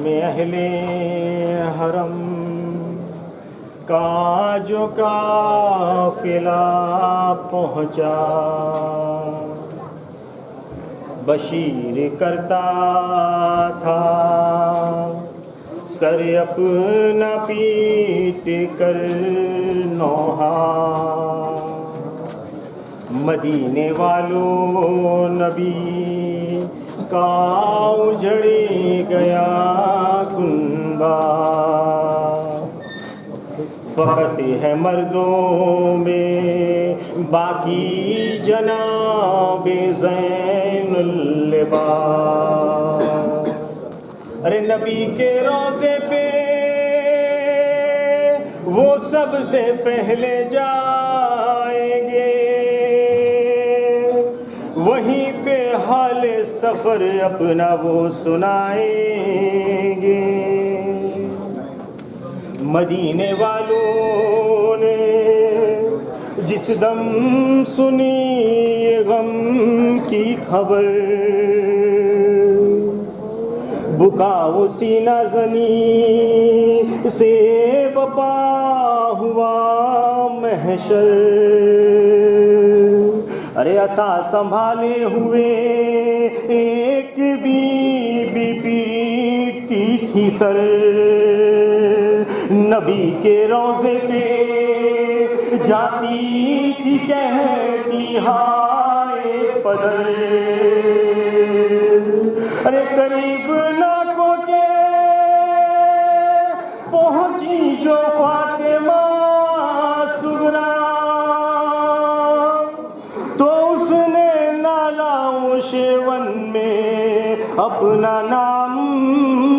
में अहले हरम का जो काफिला पहुँचा, बशीर करता था सर अपना पीट कर नौहा। मदीने वालों नबी का उजड़ गया कुंबा, फकत है मर्दों में बाकी जनाबे ज़ैनुल लिबास। अरे नबी के रोज़े पे वो सबसे पहले जाएंगे, वहीं पे हाल सफ़र अपना वो सुनाएंगे। मदीने वालों ने जिस दम सुनी ये गम की खबर, बुकाओ सीना ज़नी से बपा हुआ महशर। अरे असा संभाले हुए एक बीबी पीटती थी सर, नबी के रोज़े पे जाती थी कहती हाय पदर। अरे करीब लाखों के पहुंची जो फातिमा सुगरा, तो उसने नालाओं शेवन में अपना नाम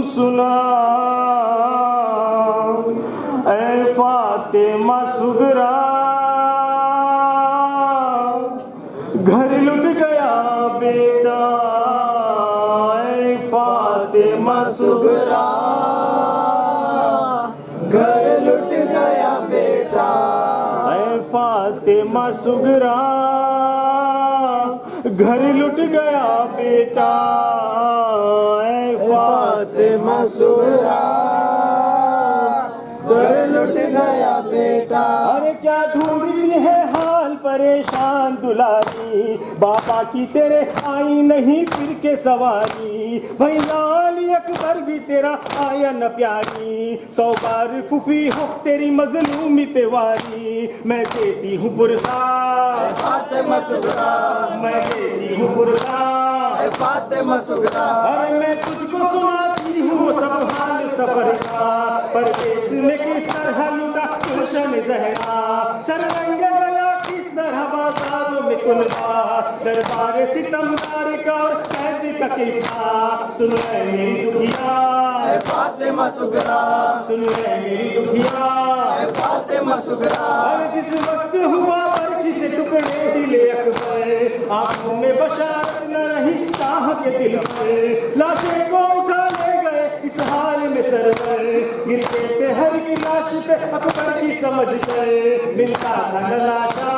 सुना। ऐ फातिमा सुगरा घर लुट गया बेटा, ऐ फातिमा सुगरा घर लुट गया बेटा, ऐ फातिमा सुगरा घर लुट गया बेटा, ऐ फातिमा सुगरा घर लुट गया बेटा। अरे क्या ढूंढती है हाल परेशान दुलारी, बाबा की तेरे आई नहीं फिर के सवारी। भाई लाल अकबर भी तेरा आया न प्यारी, 100 बार फूफी हो तेरी मजलूमी पे वारी। मैं देती हूँ पुरसा फातिमा सुगरा, मैं देती हूँ पुरसा फातिमा सुगरा। अरे मैं तुझको सुनाती हूँ सब हाल सफर का, परदेश ने किस तरह लूटा गुलशन ज़हरा। सर रंग गया किस तरह बाजारों में कुनबा, दरबार सितमदार का और कैद का किस्सा। सुन ले मेरी दुखिया फातिमा सुगरा, सुन ले मेरी दुखिया फातिमा सुगरा। अरे जिस वक्त हुआ बरछी से टुकड़े दिले अकबर, आंखों में बशारत न रही शाह के दिल पर। लाशें को उठा ले गए इस हाल में सरवर, गिरते थे हर की लाश पे अकबर की समझ कर। मिलता था न लाशा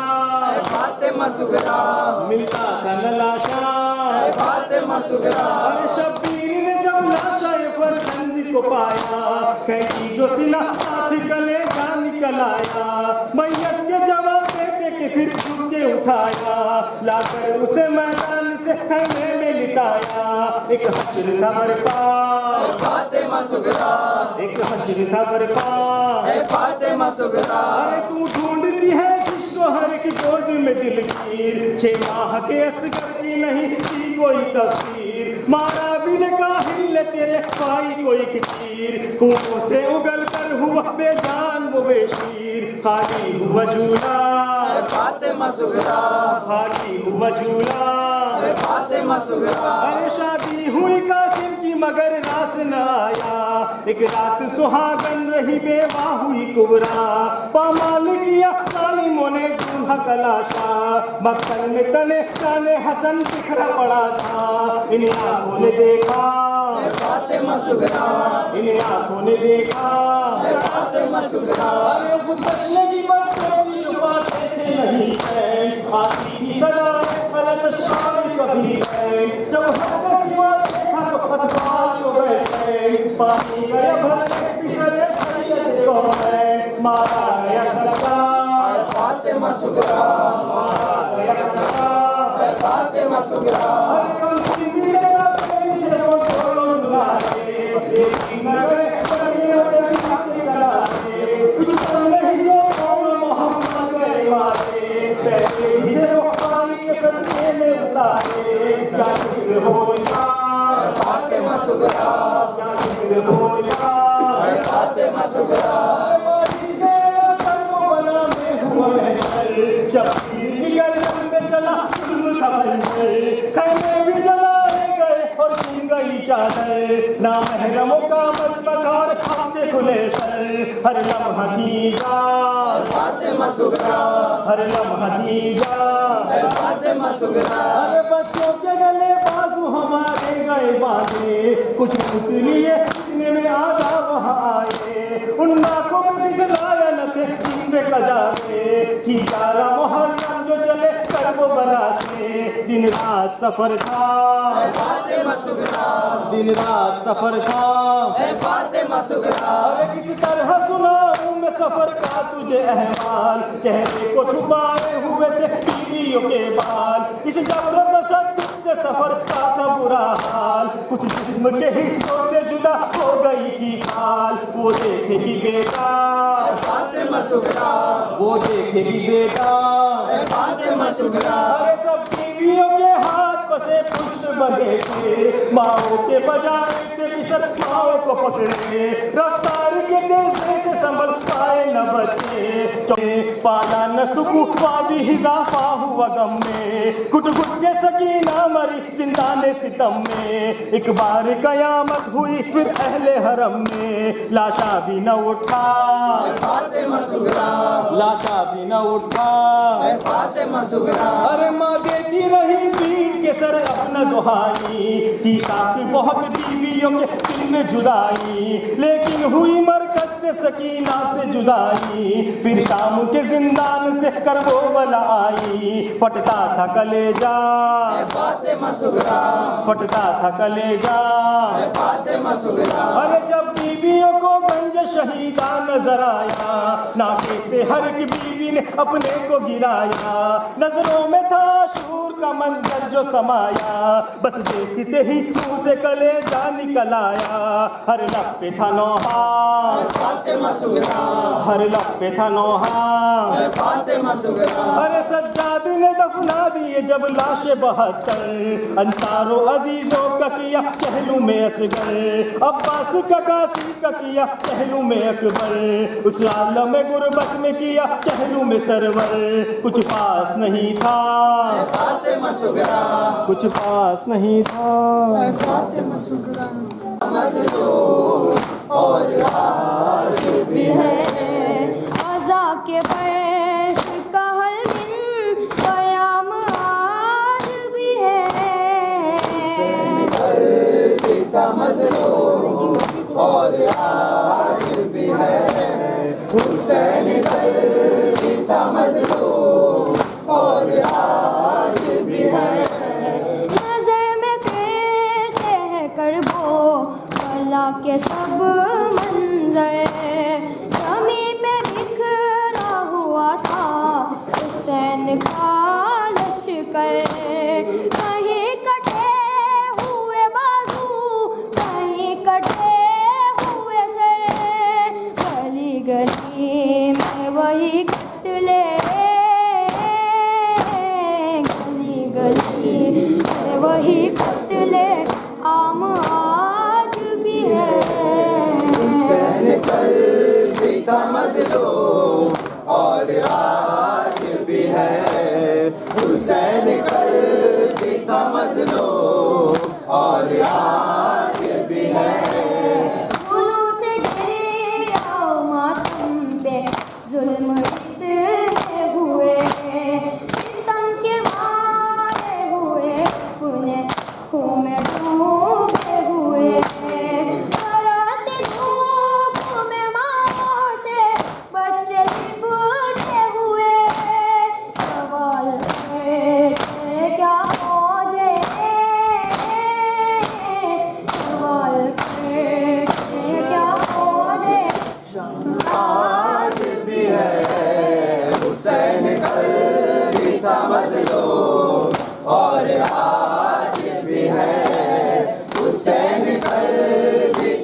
फातिमा सुगरा, मिलता था न लाशा फातिमा सुगरा। अरे शब्बीर ने जब लाशा फरजंद को पाया, कैदी जो सीना साथ गले जा निकल आया। मैयत के जवाब बेटे के फिर झुक के उठाया, लाकर उसे मैदान से खैमे में लिटाया। एक हश्र था बरपा फातिमा सुगरा, एक हश्र था बरपा फातिमा सुगरा। अरे तू ढूंढती है जिसको हर की गोद में दिलगीर, 6 माह के असगर की नहीं की कोई तफसीर। मारा भी ने काहिल तेरे भाई को एक तीर, खूंटों से उगल कर हुआ बेजान वो बेशीर। खाली हुआ झूला फातिमा सुगरा, खाली हुआ झूला फातिमा सुगरा। अरे शादी हुई कासिम की मगर रास न आया, एक रात सुहागन रही बेवा हुई कुबरा। पामाल किया जालिमों ने दूल्हा कलाशा, मक्खन में तने जाने हसन बिखरा पड़ा था। इन आंखों ने देखा फातिमा सुगरा, इन आंखों ने देखा फातिमा सुगरा। अरे वो बचने की बात जो बातें थे नहीं है, आती की सजा गलत शादी कभी है। जब हद से सिवा देखा तो फतवा को बैठे, पानी गया भरने पिछले सैयद को है, मारा गया सरकार फातिमा सुगरा, मारा गया सरकार फातिमा सुगरा। हर कौन मिलेगा से वो बोलो दुलारे, एक नगरे बनियों तेरी खातिर गलारे, कुछ नहीं जो कौन मोहम्मद के वाले, पहले ही वो पानी के सदके में उतारे, क्या जिक्र हो यार फातिमा सुगरा, क्या जिक्र हो यार फातिमा सुगरा। जब में चला खैमे भी जलाए गए और छिन गई चादर, ना महरमों का मजबकार खाते खुले सर, हर लम्हा जीजा फातिमा सुगरा, हर लम्हा जीजा फातिमा सुगरा। अरे बच्चों के गले बाजू हमारे गए बांधे, कुछ कुछ लिए इतने में आधा वहाँ आए, उन नाकों में बिगड़ाया न थे जिनपे कजाते, ठिकारा मुहर्रम जो चले करबो बला से, दिन रात सफर था फातिमा सुगरा, दिन रात सफर था फातिमा सुगरा। अरे किसी तरह सुनाऊं मैं सफर का तुझे अहवाल, चेहरे को छुपाए हुए थे बीवियों के बाल, इस जबरदस्त से सफर का था बुरा हाल, कुछ जिस्म के हिस्सों से जुदा हो गई थी खाल, वो देखेगी बेटा फातिमा सुगरा, वो देखेगी बेटा फातिमा सुगरा। अरे सब बीवियों के हाथ पसे पुष्ट बंधे थे, माओ के बजाय थे बिसर माओ को पकड़े, रफ्तार के तेज से संभल पाए न बच्चे, पाला न सुकू भी हिजाफा हुआ गम में, घुट घुट के सकीना मरी जिंदाने सितम में, एक बार कयामत हुई फिर अहले हरम में, लाशा भी न उठा फातिमा सुगरा, लाशा भी न उठा फातिमा सुगरा। अरे माँ देती रही पीर के सर अपना दुहाई, थी काफी बहुत बीवियों के दिल में जुदाई, लेकिन हुई मरकज से सकीना से जुदाई, फिर शाम के जिंदान से करबो बला आई, फटता था कलेजा फातिमा सुगरा, फटता था कलेजा फातिमा सुगरा। अरे जब बीवियों को गंज शहीदा नजर आया, नाके से हर एक बीवी ने अपने को गिराया, नजरों में था शूर का मंजर जो समाया, बस देखते ही मुंह से कलेजा निकल आया, हर लब पे था नौहा फातिमा सुगरा, हर लब पे था नौहा फातिमा सुगरा। अरे सज्जाद ने दफना दिए जब लाशें 72, अंसारों अजीजों का किया चहलू में असगर, अब्बास का कासी का किया चहलू में अकबर, उस आलम में गुर्बत में किया चहलू में सरवर, कुछ पास नहीं था फातिमा सुगरा, कुछ पास नहीं था फातिमा सुगरा। मजलूम और आज भी है अज़ा के फर्श का हलमिन क़याम आज भी है, मजलूम और आज भी है, हुसैन था मजलूम और आज भी है, नजर में फेंकते हैं करबो बला के सब मंजर, जमी पे बिखरा हुआ था हुसैन का लश्कर, कहीं कटे हुए बाजू कहीं कटे हुए सर, गली गली में वही कत्ले, गली गली में वही कत्ले आम आज भी है, हुसैन कल भी था मजलूम और आज भी है, हुसैन कल भी था मजलूम और आज भी है, फूलों से गिरे आओ मातम पे जुल्म इतने हुए, सितम के मारे हुए पुने खून में डूबे हुए, बरसती धूप में माँ से बच्चे लिपटे हुए, सवाल करते क्या मौजे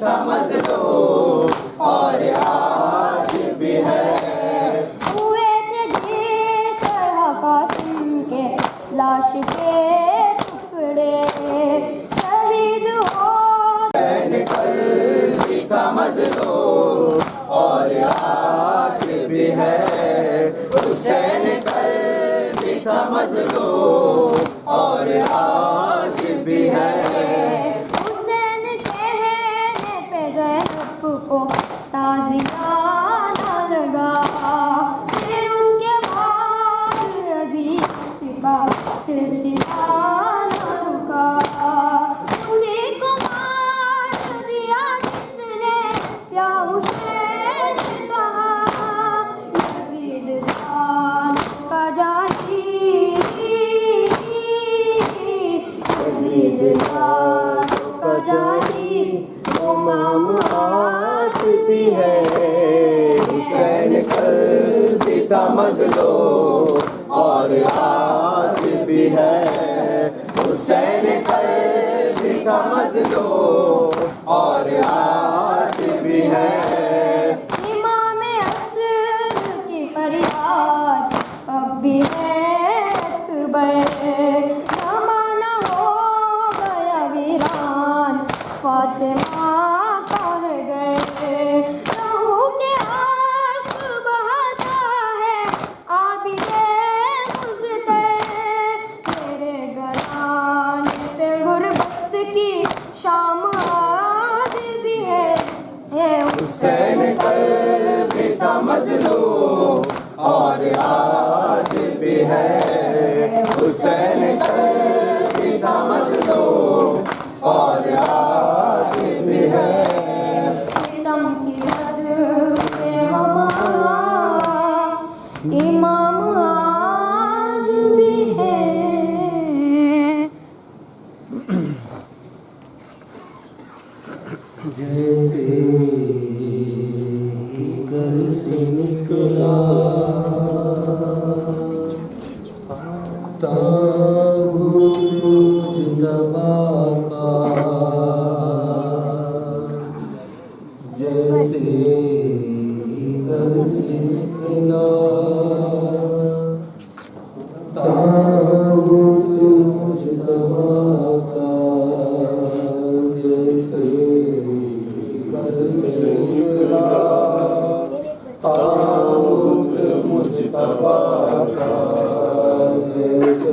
था मज़लूम और आज भी है। हुए थे जिस तरह कासिम के लाश के टुकड़े, शहीद हो हुसैन कल भी था मज़लूम और आज भी है। हुसैन कल भी था मज़लूम और आज भी है। हुसैन कहने पे ज़ैनब को ताज़ियाना लगा, फिर उसके बाद यज़ीद का सिलसिला न रुका। उसी को मार दिया जिसने या हुसैन कहा, यज़ीद जान का जानी, यज़ीद जान का जानी, वो माम आज भी है। हुसैन कल भी था मज़लूम और आज भी है। हुसैन कल भी था मज़लूम और आज भी है। इमाम असर की फरियाद अब भी है अकबर, ज़माना हो गया वीरान, फातिमा कह गए। लहू के आश्क बहाता है आबिदे मुज़्तर, मेरे घराने पे गुर्बत की शाम आज भी है। हुसैन कल भी था मज़लूम और आज भी है। हुसैन कल भी था मज़लूम और आज भी है। सितम की जद में हमारा इमाम आज भी है। जैसे घर से निकला ताबूत मुज्तबा का, जैसे घर से निकला ताबूत मुज्तबा का, जैसे घर से निकला ताबूत मुज्तबा का, जैसे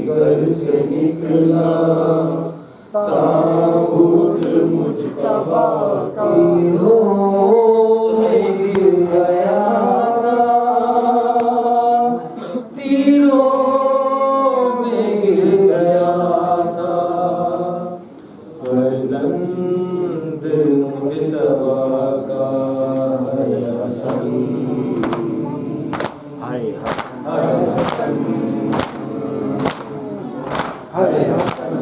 घर से निकला ताबूत मुज्तबा का, गिर गया था, तीरों में गिर गया था, फर्जंद मुज्तबा का है हसन, हाय हसन, हाय हसन,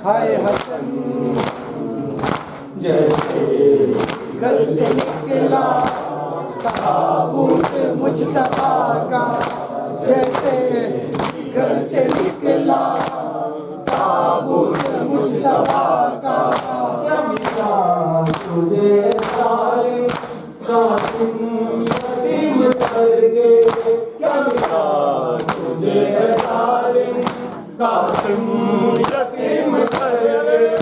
हाय हसन, जैसे घर से निकला ताबूत मुज्तबा का, जैसे घर से निकला ताबूत मुज्तबा का। क्या मिला तुझे सालिम कासिम यतीम करके, क्या मिला तुझे सालिम कासिम यतीम करके,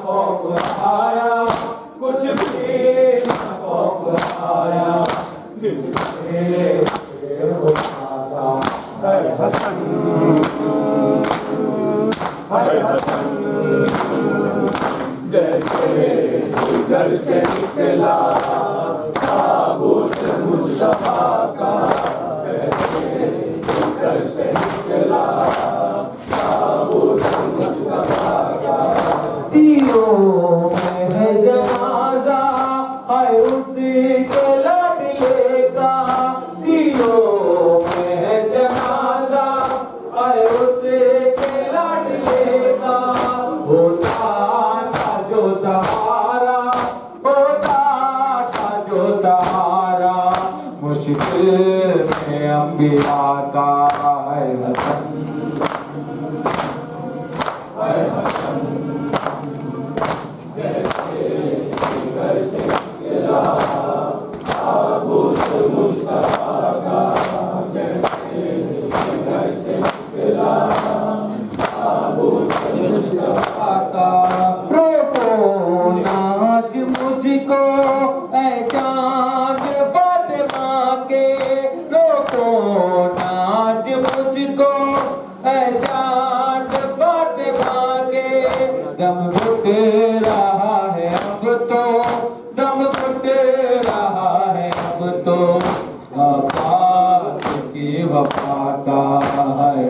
खौफ आया कुछ भी न खौफ आया, दिल से उठाता है हसन, है हसन, जैसे घर से निकला ताबूत मुज्तबा का, जैसे घर से निकला ताबूत मुज्तबा का। तीरों में है जनाजा है उसी के लाडले का, तीरों में है जनाजा है उसी के लाडले का, होता था जो सहारा, होता था जो सहारा, मुश्किल में अंबिया का है हसन, दम घुट रहा है अब तो, दम घुट रहा है अब तो, अब्बास की वफा का है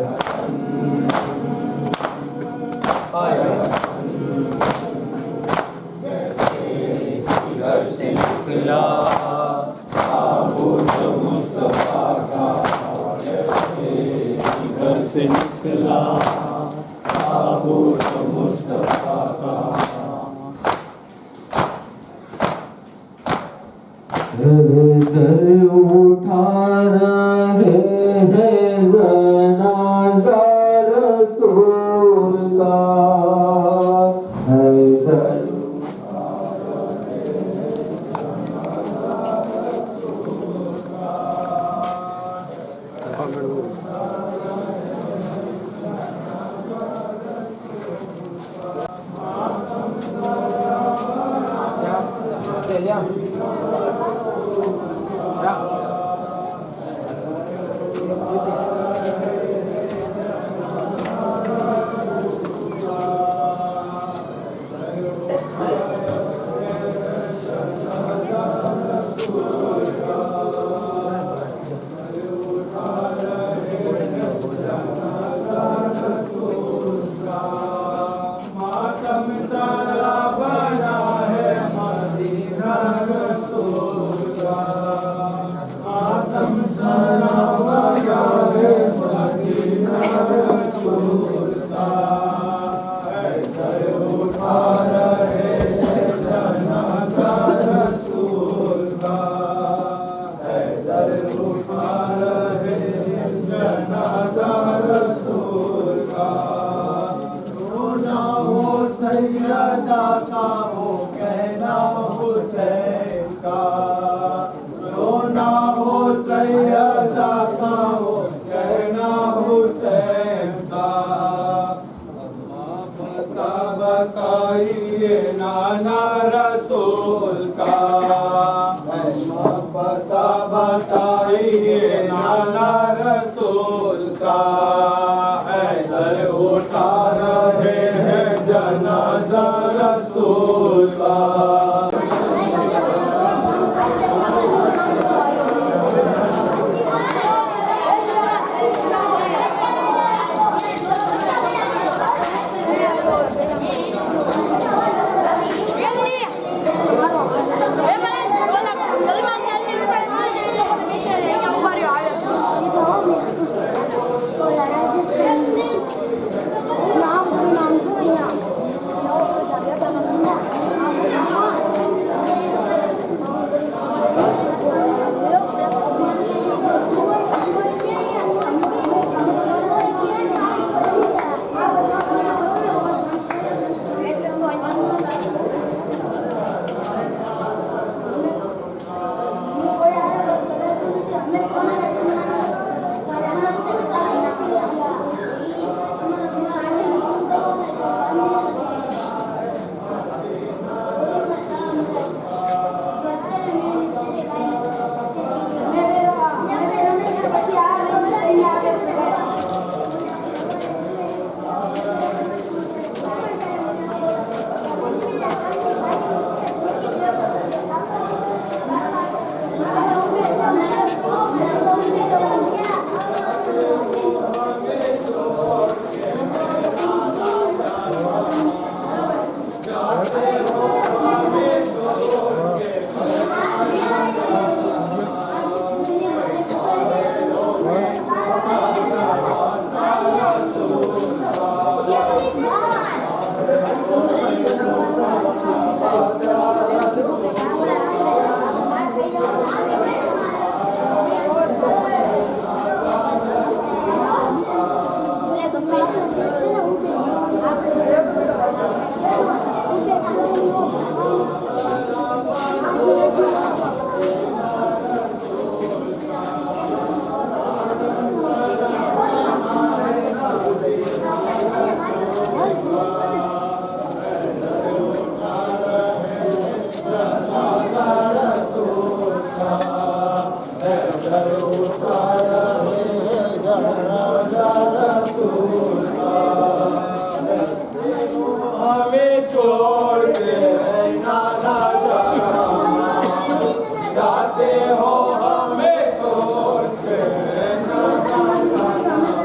घर से निकला ताबूत मुस्तफा का, घर से निकला ताबूत मुस्तफा का। सर उठा रहे हैं जनाज़ा रसूल का, हैदर नाना रसूल का, पता बताइए नाना रसूल का, हैदर उठा रहे हैं जनाज़ा रसूल का। हमें छोड़ के रहना ना जाना, जाते हो हमें छोड़ के रहना ना जाना।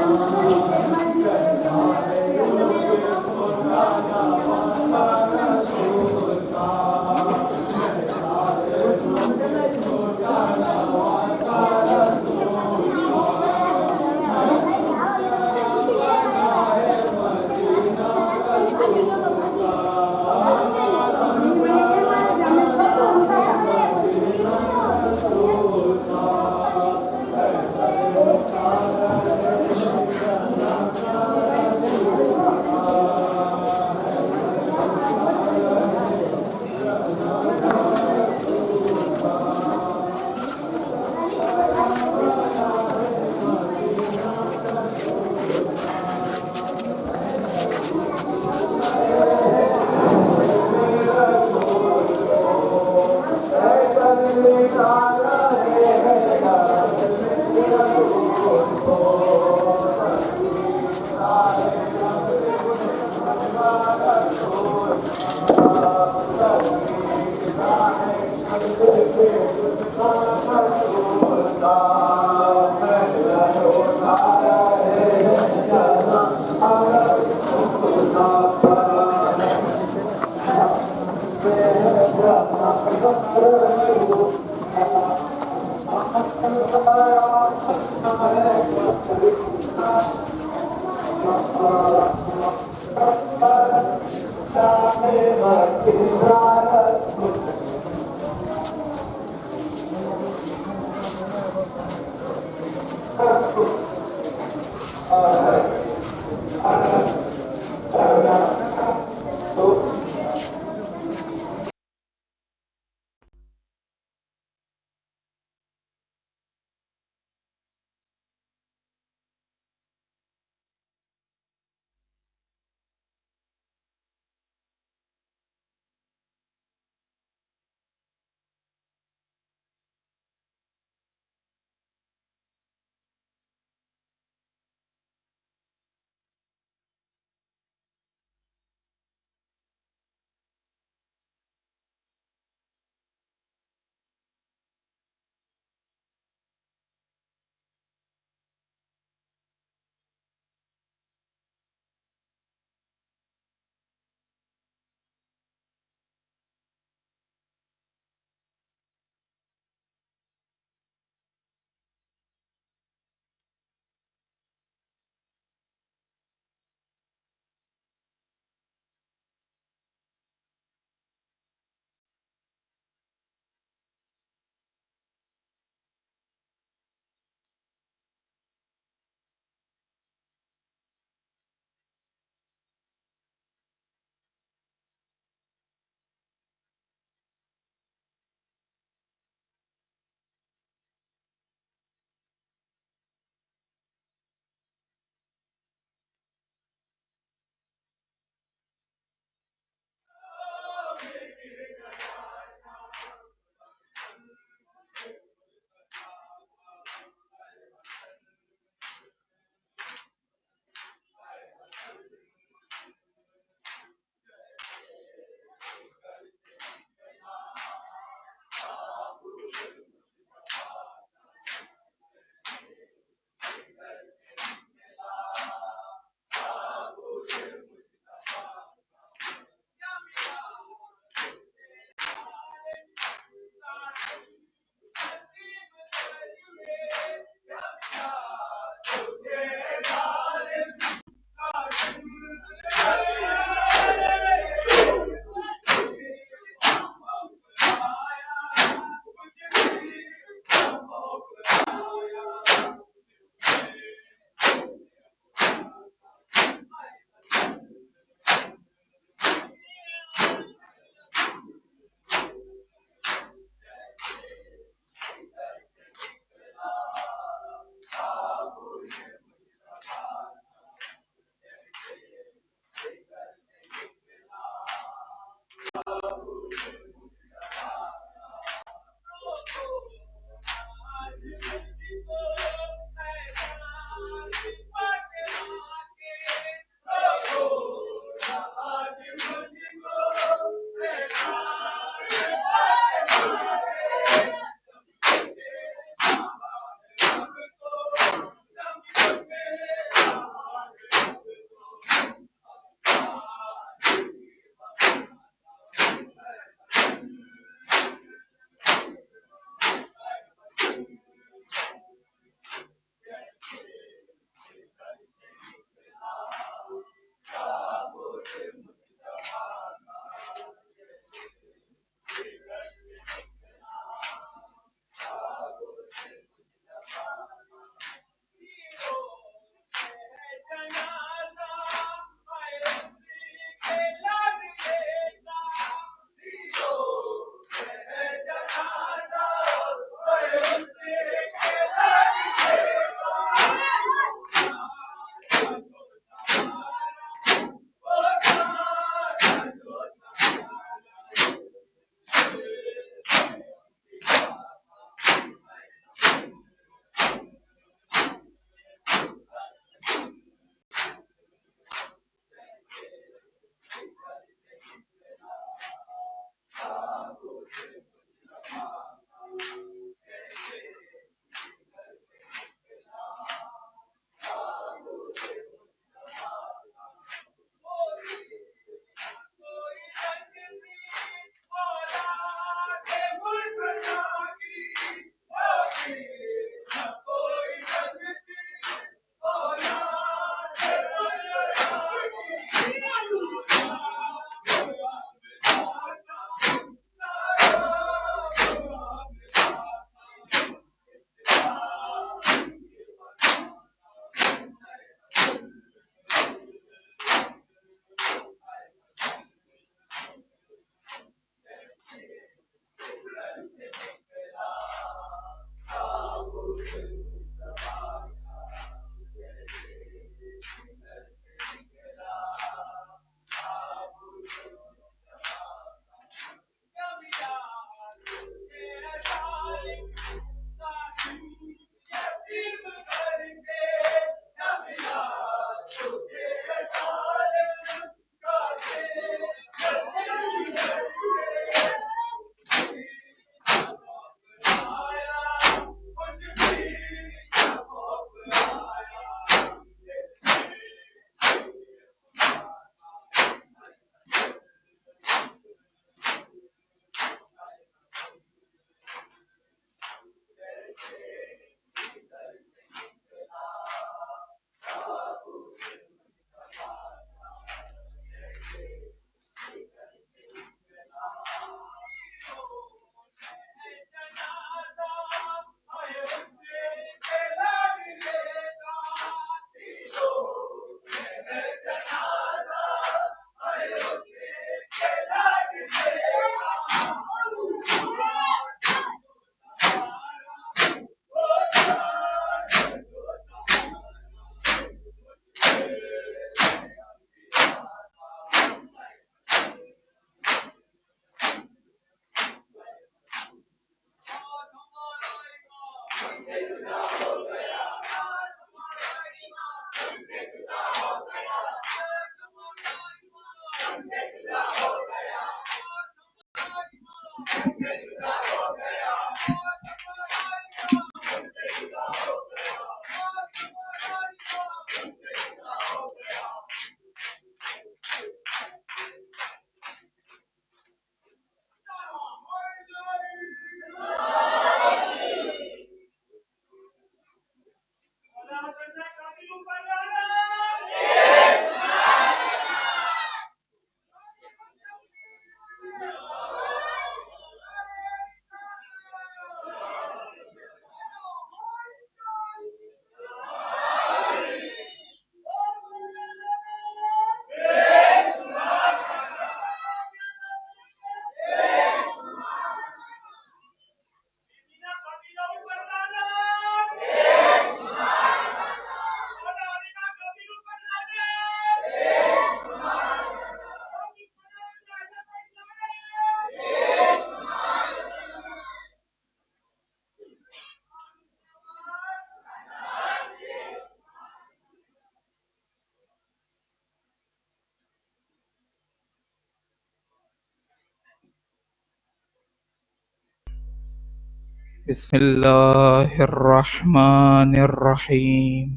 बिस्मिल्लाहिर्रहमानिर्रहीम।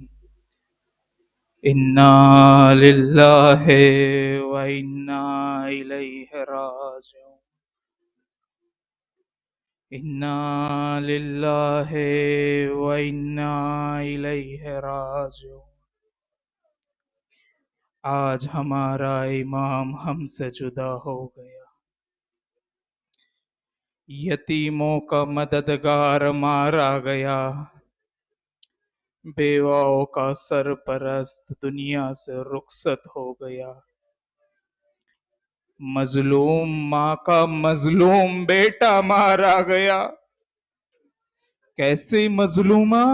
इन्ना लिल्लाहि व इन्ना इलैहि राजिऊन। इन्ना लिल्लाहि व इन्ना इलैहि राजिऊन। आज हमारा इमाम हमसे जुदा हो गया। यतीमों का मददगार मारा गया। बेवाओं का सरपरस्त दुनिया से रुखसत हो गया। मजलूम माँ का मजलूम बेटा मारा गया। कैसी मजलूमा?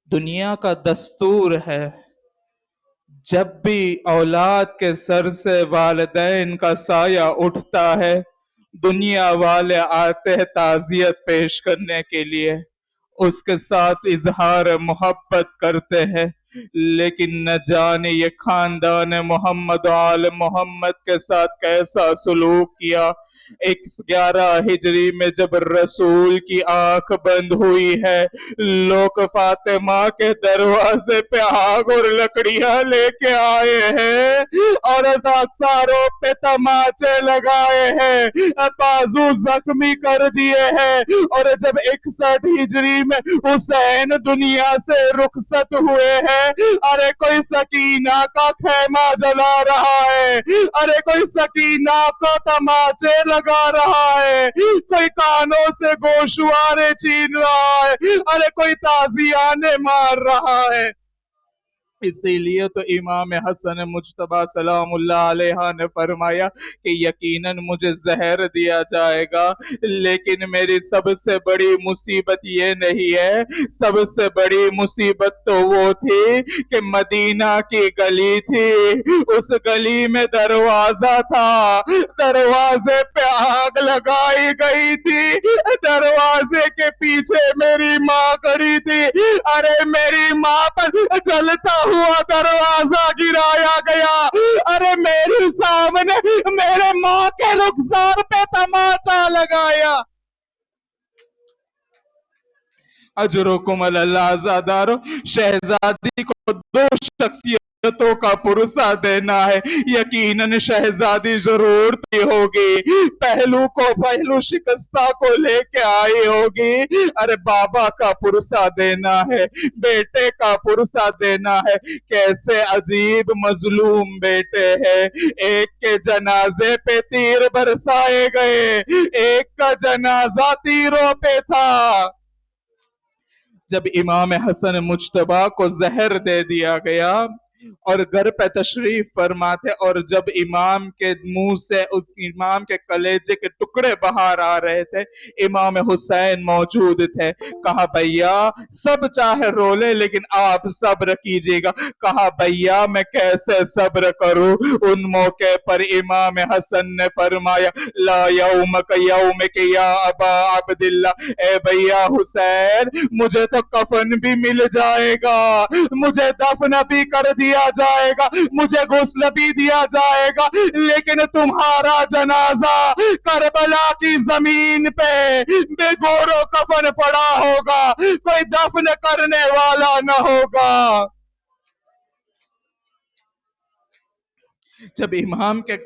दुनिया का दस्तूर है, जब भी औलाद के सर से वालिदैन का साया उठता है, दुनिया वाले आते हैं ताजियत पेश करने के लिए, उसके साथ इजहार मोहब्बत करते हैं। लेकिन न जाने ये खानदान मोहम्मद आल मोहम्मद के साथ कैसा सुलूक किया। 11 हिजरी में जब रसूल की आंख बंद हुई है, लोग फातिमा के दरवाजे पे आग और लकड़ियां लेके आए हैं और अक्सारों पे तमाचे लगाए हैं, बाजू जख्मी कर दिए हैं। और जब 61 हिजरी में हुसैन दुनिया से रुखसत हुए हैं, अरे कोई सकीना का खेमा जला रहा है, अरे कोई सकीना को तमाचे लगा रहा है, कोई कानों से गोशवारे छीन रहा है, अरे कोई ताजियाने मार रहा है। इसीलिए तो इमाम हसन मुज्तबा सलामुल्लाह अलैहा ने फरमाया कि यकीनन मुझे जहर दिया जाएगा, लेकिन मेरी सबसे बड़ी मुसीबत ये नहीं है। सबसे बड़ी मुसीबत तो वो थी कि मदीना की गली थी, उस गली में दरवाजा था, दरवाजे पे आग लगाई गई थी, दरवाजे के पीछे मेरी माँ खड़ी थी। अरे मेरी माँ पर जलता हुआ दरवाजा गिराया गया। अरे मेरे सामने मेरे माँ के रुखसार पे तमाचा लगाया। अजरुकुम अल्लाह शहजादी को 2 शख्सियतों का पुरसा देना है। यकीनन शहजादी जरूर होगी, पहलू शिकस्ता को लेके आई होगी। अरे बाबा का पुरसा देना है, बेटे का पुरसा देना है। कैसे अजीब मजलूम बेटे हैं। एक के जनाजे पे तीर बरसाए गए, एक का जनाजा तीरों पे था। जब इमाम हसन मुज्तबा को जहर दे दिया गया और घर पे तशरीफ फरमाते, और जब इमाम के मुंह से उस इमाम के कलेजे के टुकड़े बाहर आ रहे थे, इमाम हुसैन मौजूद थे। कहा भैया सब चाहे रोले लेकिन आप सब्र कीजिएगा। कहा भैया मैं कैसे सब्र करूं। उन मौके पर इमाम हसन ने फरमाया ला यौमक यौमिक या अबा अब्दिल्ला, ए भैया हुसैन मुझे तो कफन भी मिल जाएगा, मुझे दफन भी कर दिया जाएगा, मुझे गुस्ल भी दिया जाएगा, लेकिन तुम्हारा जनाजा करबला की जमीन पे बेगोरो कफन पड़ा होगा, कोई दफन करने वाला न होगा। जब इमाम के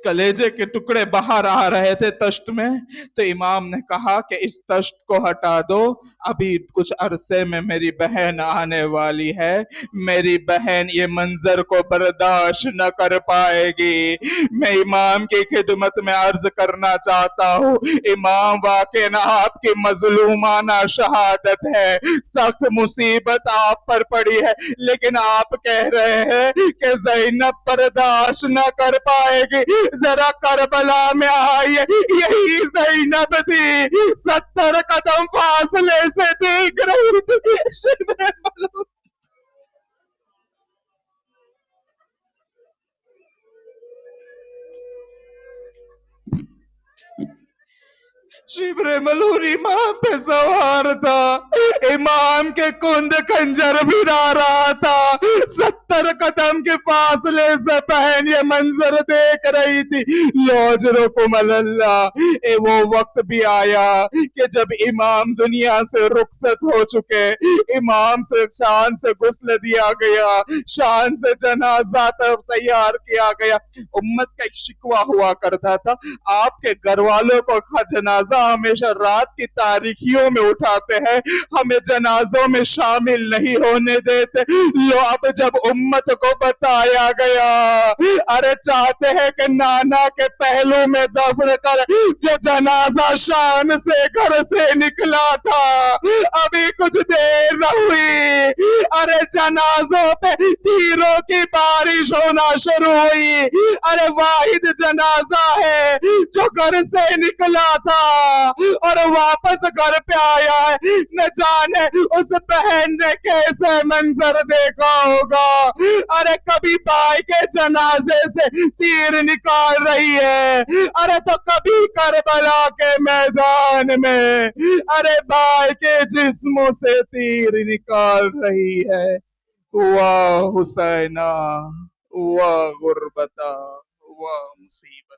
कलेजे के टुकड़े बाहर आ रहे थे तश्त में, तो इमाम ने कहा कि इस तश्त को हटा दो, अभी कुछ अरसे में मेरी बहन आने वाली है, मेरी बहन ये मंजर को बर्दाश्त न कर पाएगी। मैं इमाम की खिदमत में अर्ज करना चाहता हूँ, इमाम वाकई ना आपकी मजलूमाना शहादत है, सख्त मुसीबत आप पर पड़ी है, लेकिन आप कह रहे हैं कि ज़ैनब बर्दाश्त न कर पाएगी। जरा करबला में आई, यही ज़ैनब थी, 70 कदम फासले से देख रही थी। शिब्र मलूर इमाम पे सवार था, इमाम के कुंद खंजर भिड़ा रहा था। 70 कदम के फासले से बहन ये मंजर देख रही थी। लोजरुकुम अल्लाह, वो वक्त भी आया कि जब इमाम दुनिया से रुखसत हो चुके, इमाम से शान से गुस्ल दिया गया, शान से जनाजा तैयार किया गया। उम्मत का एक शिकवा हुआ करता था, आपके घर वालों को जनाजा हमेशा रात की तारीखियों में उठाते हैं, हमें जनाजों में शामिल नहीं होने देते। लो अब जब उम्मत को बताया गया, अरे चाहते हैं कि नाना के पहलू में दफन कर जो जनाजा शान से घर से निकला था, अभी कुछ देर न हुई, अरे जनाजों पे तीरों की बारिश होना शुरू हुई। अरे वाहिद जनाजा है जो घर से निकला था और वापस घर पे आया है, न जाने उस बहन ने कैसे मंजर देखा होगा। अरे कभी भाई के जनाजे से तीर निकाल रही है, अरे तो कभी करबला के मैदान में अरे भाई के जिस्मों से तीर निकाल रही है। वाह हुसैना, वाह गुर्बता, वाह मुसीबता।